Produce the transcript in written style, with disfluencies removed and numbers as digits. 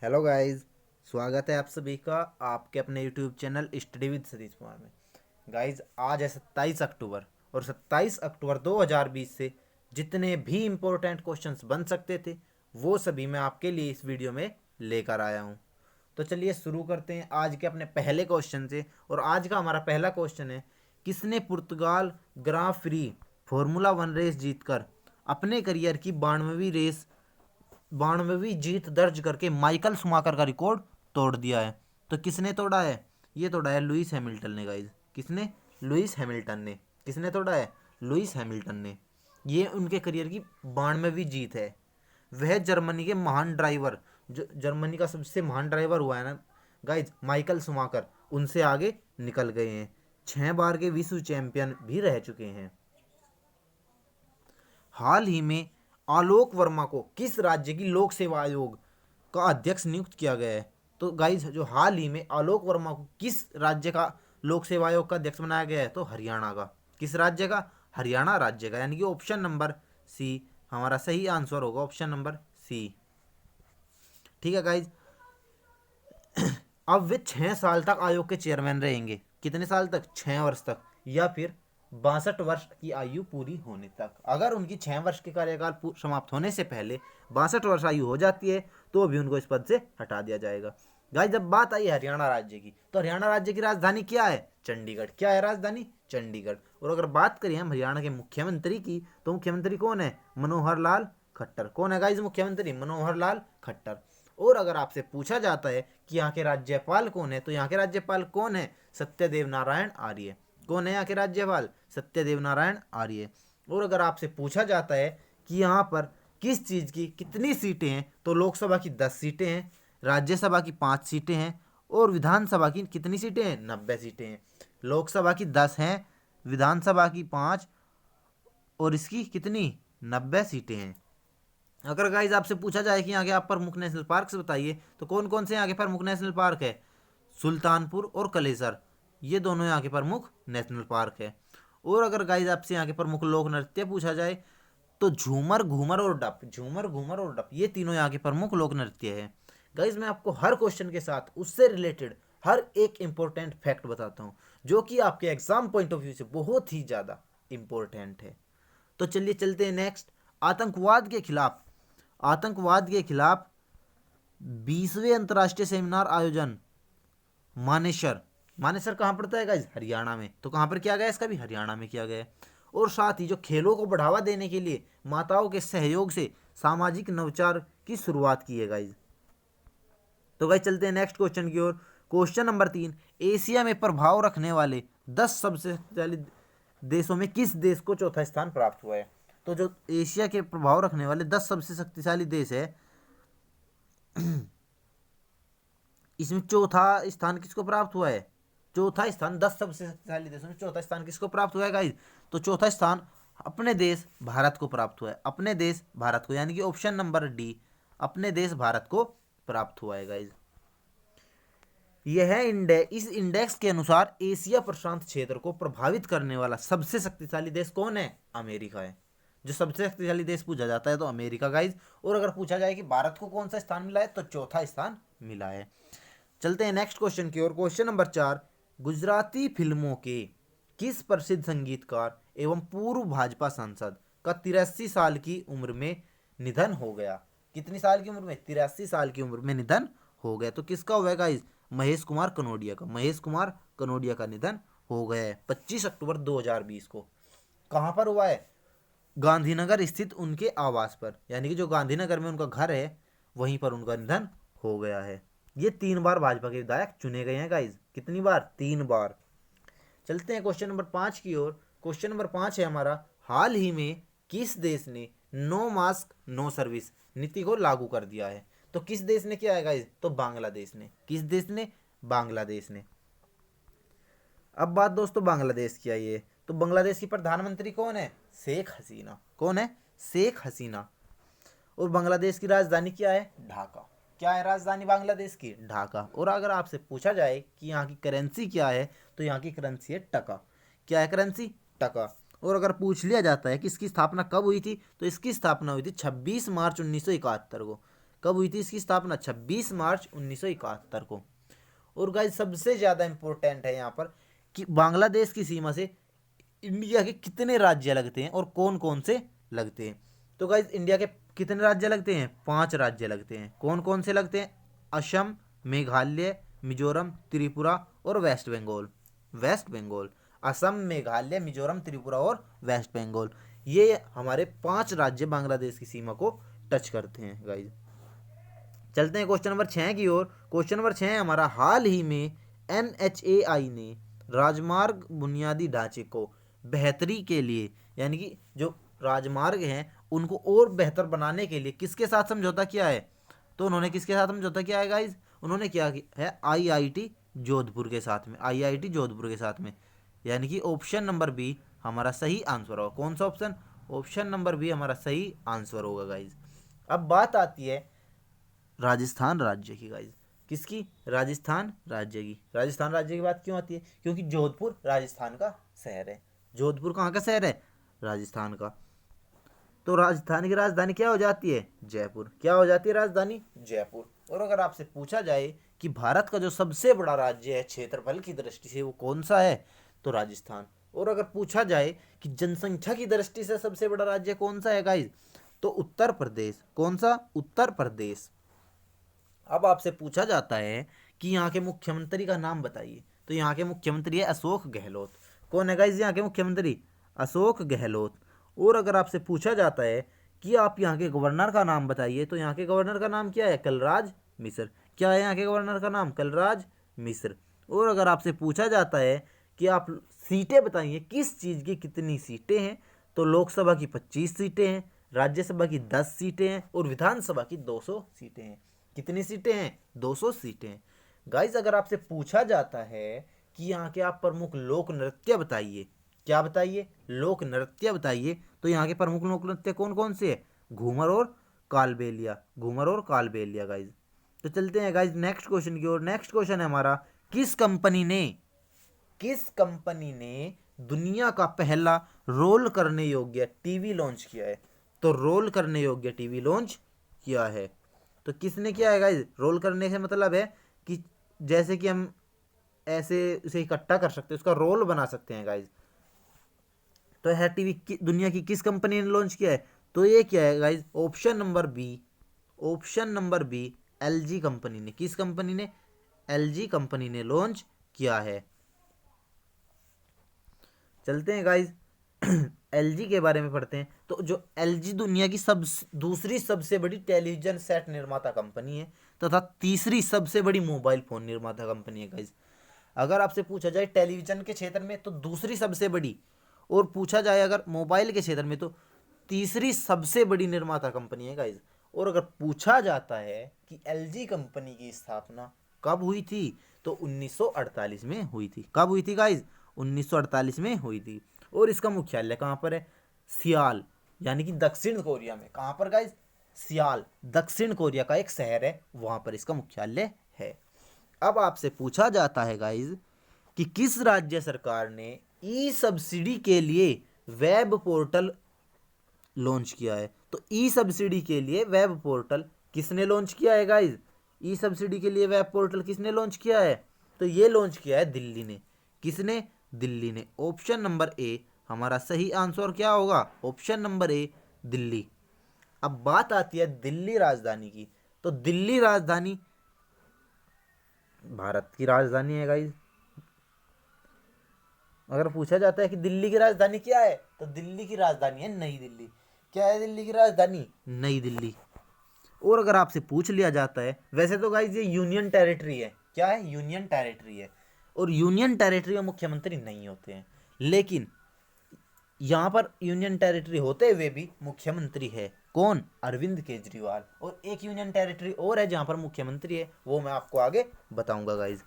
Hello guys. स्वागत है आप सभी का आपके अपने YouTube channel study with Satish Kumar में। गाइस आज है 27 अक्टूबर और 27 अक्टूबर 2020 से जितने भी इम्पोर्टेंट क्वेश्चंस बन सकते थे वो सभी मैं आपके लिए इस वीडियो में लेकर आया हूँ। तो चलिए शुरू करते हैं आज के अपने पहले क्वेश्चन से। और आज का हमारा पहला क्वेश्चन है, किसने पुर्तगाल ग्रां प्री फॉर्मूला वन रेस जीतकर अपने करियर की 92वीं जीत दर्ज करके माइकल शुमाकर का रिकॉर्ड तोड़ दिया है? तो किसने तोड़ा है? ये तोड़ा है लुइस हैमिल्टन ने गाइज। किसने? लुइस हैमिल्टन ने। किसने तोड़ा है? लुइस हैमिल्टन ने। ये उनके करियर की 92वीं जीत है। वह जर्मनी के महान ड्राइवर, जो जर्मनी का सबसे महान ड्राइवर हुआ है ना गाइज, माइकल शुमाकर, उनसे आगे निकल गए हैं। 6 बार के विश्व चैंपियन भी रह चुके हैं। हाल ही में आलोक वर्मा को किस राज्य की लोक सेवा आयोग का अध्यक्ष नियुक्त किया गया है? तो गाइज जो हाल ही में आलोक वर्मा को किस राज्य का लोक सेवा आयोग का अध्यक्ष बनाया गया है? तो हरियाणा का। किस राज्य का? हरियाणा राज्य का। यानी कि ऑप्शन नंबर सी हमारा सही आंसर होगा, ऑप्शन नंबर सी। ठीक है गाइज। अब वे 6 साल तक आयोग के चेयरमैन रहेंगे। कितने साल तक? 6 वर्ष तक, या फिर 62 वर्ष की आयु पूरी होने तक। अगर उनकी 6 वर्ष के कार्यकाल समाप्त होने से पहले 62 वर्ष आयु हो जाती है तो भी उनको इस पद से हटा दिया जाएगा। गाइस जब बात आई हरियाणा राज्य की, तो हरियाणा राज्य की राजधानी क्या है? चंडीगढ़। क्या है राजधानी? चंडीगढ़। और अगर बात करें हम हरियाणा के मुख्यमंत्री की, तो मुख्यमंत्री कौन है? मनोहर लाल खट्टर। कौन है गाइस मुख्यमंत्री? मनोहर लाल खट्टर। और अगर आपसे पूछा जाता है कि यहाँ के राज्यपाल कौन है, तो यहाँ के राज्यपाल कौन है? सत्यदेव नारायण आर्य। कौन है यहाँ के राज्यपाल? सत्यदेव नारायण आर्य। और अगर आपसे पूछा जाता है कि यहाँ पर किस चीज़ की कितनी सीटें हैं, तो लोकसभा की 10 सीटें हैं, राज्यसभा की 5 सीटें हैं, और विधानसभा की कितनी सीटें हैं? 90 सीटें हैं। लोकसभा की 10 हैं, विधानसभा की 5, और इसकी कितनी? 90 सीटें हैं। अगर गाइज आपसे पूछा जाए कि यहाँ के आप प्रमुख नेशनल पार्क से बताइए, तो कौन कौन से यहाँ के प्रमुख नेशनल पार्क है? सुल्तानपुर और कलेसर, ये दोनों यहाँ के प्रमुख नेशनल पार्क है। और अगर गाइज आपसे यहाँ के प्रमुख लोक नृत्य पूछा जाए, तो झूमर, घूमर और डप, झूमर, घूमर और डप, ये तीनों यहाँ के प्रमुख लोक नृत्य है। गाइज मैं आपको हर क्वेश्चन के साथ उससे रिलेटेड हर एक इंपॉर्टेंट फैक्ट बताता हूँ, जो कि आपके एग्जाम पॉइंट ऑफ व्यू से बहुत ही ज़्यादा इंपॉर्टेंट है। तो चलिए चलते हैं नेक्स्ट। आतंकवाद के खिलाफ आतंकवाद के खिलाफ 20वें अंतर्राष्ट्रीय सेमिनार आयोजन मानेसर। मानेसर कहाँ पड़ता है गाइज? हरियाणा में। तो कहाँ पर किया गया? इसका भी हरियाणा में किया गया है। और साथ ही जो खेलों को बढ़ावा देने के लिए माताओं के सहयोग से सामाजिक नवचार की शुरुआत की है गाइज। तो गाइज चलते हैं नेक्स्ट क्वेश्चन की ओर। क्वेश्चन नंबर 3, एशिया में प्रभाव रखने वाले 10 सबसे शक्तिशाली देशों में किस देश को चौथा स्थान प्राप्त हुआ है? तो जो एशिया के प्रभाव रखने वाले 10 सबसे शक्तिशाली देश है, इसमें चौथा स्थान किसको प्राप्त हुआ है? चौथा स्थान 10 सबसे शक्तिशाली देशों में चौथा स्थान किसको प्राप्त हुआ है गाइज? तो चौथा स्थान अपने देश भारत को प्राप्त हुआ है। अपने देश भारत को, यानी कि ऑप्शन नंबर डी, अपने देश भारत को प्राप्त हुआ है गाइज। यह इस इंडेक्स के अनुसार एशिया प्रशांत क्षेत्र को प्रभावित करने वाला सबसे शक्तिशाली देश कौन है? अमेरिका है। जो सबसे शक्तिशाली देश पूछा जाता है तो अमेरिका गाइज। और अगर पूछा जाए कि भारत को कौन सा स्थान मिला है, तो चौथा स्थान मिला है। चलते हैं नेक्स्ट क्वेश्चन की ओर। क्वेश्चन नंबर 4, गुजराती फिल्मों के किस प्रसिद्ध संगीतकार एवं पूर्व भाजपा सांसद का 83 साल की उम्र में निधन हो गया? कितनी साल की उम्र में? 83 साल की उम्र में निधन हो गया। तो किसका हुआ है गाइज? महेश कुमार कनौडिया का। महेश कुमार कनौडिया का निधन हो गया है 25 अक्टूबर 2020 को। कहाँ पर हुआ है? गांधीनगर स्थित उनके आवास पर, यानी कि जो गांधीनगर में उनका घर है वहीं पर उनका निधन हो गया है। ये 3 बार भाजपा के विधायक चुने गए हैं गाइज। कितनी बार? 3 बार। चलते हैं क्वेश्चन नंबर 5 की ओर। क्वेश्चन नंबर 5 है हमारा, हाल ही में किस देश ने नो मास्क नो सर्विस नीति को लागू कर दिया है? तो किस देश ने किया है गाइज? तो बांग्लादेश ने। किस देश ने? बांग्लादेश ने। अब बात दोस्तों बांग्लादेश की आई है, तो बांग्लादेश की प्रधानमंत्री कौन है? शेख हसीना। कौन है? शेख हसीना। और बांग्लादेश की राजधानी क्या है? ढाका। क्या है राजधानी बांग्लादेश की? ढाका। और अगर आपसे पूछा जाए कि यहाँ की करेंसी क्या है, तो यहाँ की करेंसी है टका। क्या है करेंसी? टका। और अगर पूछ लिया जाता है कि इसकी स्थापना कब हुई थी, तो इसकी स्थापना हुई थी 26 मार्च 1971 को। कब हुई थी इसकी स्थापना? 26 मार्च 1971 को। और गाइज सबसे ज़्यादा इंपॉर्टेंट है यहाँ पर कि बांग्लादेश की सीमा से इंडिया के कितने राज्य लगते हैं और कौन कौन से लगते हैं। तो गाइज इंडिया के कितने राज्य लगते हैं? 5 राज्य लगते हैं। कौन कौन से लगते हैं? असम, मेघालय, मिजोरम, त्रिपुरा और वेस्ट बंगाल। वेस्ट बंगाल, असम, मेघालय, मिजोरम, त्रिपुरा और वेस्ट बंगाल, ये हमारे 5 राज्य बांग्लादेश की सीमा को टच करते हैं गाइज। चलते हैं क्वेश्चन नंबर 6 की ओर। क्वेश्चन नंबर 6 है हमारा, हाल ही में NHAI ने राजमार्ग बुनियादी ढांचे को बेहतरी के लिए, यानी कि जो राजमार्ग हैं उनको और बेहतर बनाने के लिए किसके साथ समझौता किया है? तो उन्होंने किसके साथ समझौता किया है गाइज? उन्होंने क्या है? IIT जोधपुर के साथ में। IIT जोधपुर के साथ में, यानी कि ऑप्शन नंबर बी हमारा सही आंसर होगा। कौन सा ऑप्शन? ऑप्शन नंबर बी हमारा सही आंसर होगा गाइज। अब बात आती है राजस्थान राज्य की गाइज। किसकी? राजस्थान राज्य की। राजस्थान राज्य की बात क्यों आती है? क्योंकि जोधपुर राजस्थान का शहर है। जोधपुर कहाँ का शहर है? राजस्थान का। तो राजस्थान की राजधानी क्या हो जाती है? जयपुर। क्या हो जाती है राजधानी? जयपुर। और अगर आपसे पूछा जाए कि भारत का जो सबसे बड़ा राज्य है क्षेत्रफल की दृष्टि से वो कौन सा है? तो राजस्थान। और अगर पूछा जाए कि जनसंख्या की दृष्टि से सबसे बड़ा राज्य कौन सा है गाइज? तो उत्तर प्रदेश। कौन सा? उत्तर प्रदेश। अब आपसे पूछा जाता है कि यहाँ के मुख्यमंत्री का नाम बताइए, तो यहाँ के मुख्यमंत्री है अशोक गहलोत। कौन है गाइज यहाँ के मुख्यमंत्री? अशोक गहलोत। और अगर आपसे पूछा जाता है कि आप यहाँ के गवर्नर का नाम बताइए, तो यहाँ के गवर्नर का नाम क्या है? कलराज मिश्र। क्या है यहाँ के गवर्नर का नाम? कलराज मिश्र। और अगर आपसे पूछा जाता है कि आप सीटें बताइए, किस चीज़ की कितनी सीटें हैं, तो लोकसभा की 25 सीटें हैं, राज्यसभा की 10 सीटें हैं और विधानसभा की 200 सीटें हैं। कितनी सीटें हैं? 200 सीटें हैं। गाइज अगर आपसे पूछा जाता है कि यहाँ के आप प्रमुख लोक नृत्य बताइए, क्या बताइए? लोक नृत्य बताइए, तो यहाँ के प्रमुख लोक नृत्य कौन कौन से है? घूमर और कालबेलिया। घूमर और कालबेलिया गाइज। तो चलते हैं गाइज नेक्स्ट क्वेश्चन की ओर। नेक्स्ट क्वेश्चन है हमारा, किस कंपनी ने दुनिया का पहला रोल करने योग्य टीवी लॉन्च किया है? तो रोल करने योग्य टीवी लॉन्च किया है, तो किसने किया है गाइज? रोल करने से मतलब है कि जैसे कि हम ऐसे उसे इकट्ठा कर सकते हैं, उसका रोल बना सकते हैं गाइज। तो यह टीवी दुनिया की किस कंपनी ने लॉन्च किया है? तो ये क्या है guys? Option number B. Option number B, LG company ने। किस कंपनी ने? LG कंपनी ने लॉन्च किया है। चलते हैं गाइज LG के बारे में पढ़ते हैं। तो जो LG दुनिया की दूसरी सबसे बड़ी टेलीविजन सेट निर्माता कंपनी है तथा तीसरी सबसे बड़ी मोबाइल फोन निर्माता कंपनी है गाइज। अगर आपसे पूछा जाए टेलीविजन के क्षेत्र में तो दूसरी सबसे बड़ी, और पूछा जाए अगर मोबाइल के क्षेत्र में तो तीसरी सबसे बड़ी निर्माता कंपनी है गाइज। और अगर पूछा जाता है कि LG कंपनी की स्थापना कब हुई थी, तो 1948 में हुई थी। कब हुई थी गाइज? 1948 में हुई थी। और इसका मुख्यालय कहाँ पर है? सियाल, यानी कि दक्षिण कोरिया में। कहाँ पर गाइज? सियाल, दक्षिण कोरिया का एक शहर है, वहाँ पर इसका मुख्यालय है। अब आपसे पूछा जाता है गाइज कि किस राज्य सरकार ने ई सब्सिडी के लिए वेब पोर्टल लॉन्च किया है? तो ई सब्सिडी के लिए वेब पोर्टल किसने लॉन्च किया है गाइज? ई सब्सिडी के लिए वेब पोर्टल किसने लॉन्च किया है? तो ये लॉन्च किया है दिल्ली ने। किसने? दिल्ली ने। ऑप्शन नंबर ए हमारा सही आंसर क्या होगा? Option number A, Delhi. अब बात आती है दिल्ली राजधानी की। तो दिल्ली राजधानी भारत की राजधानी है गाइज। अगर पूछा जाता है कि दिल्ली की राजधानी क्या है, तो दिल्ली की राजधानी है नई दिल्ली। क्या है दिल्ली की राजधानी? नई दिल्ली। और अगर आपसे पूछ लिया जाता है, वैसे तो गाइज ये यूनियन टेरिटरी है। क्या है? यूनियन टेरिटरी है। और यूनियन टेरिटरी में मुख्यमंत्री नहीं होते हैं, लेकिन यहाँ पर यूनियन टेरिटरी होते हुए भी मुख्यमंत्री है। कौन? अरविंद केजरीवाल। और एक यूनियन टेरिटरी और है जहाँ पर मुख्यमंत्री है, वो मैं आपको आगे बताऊंगा गाइज।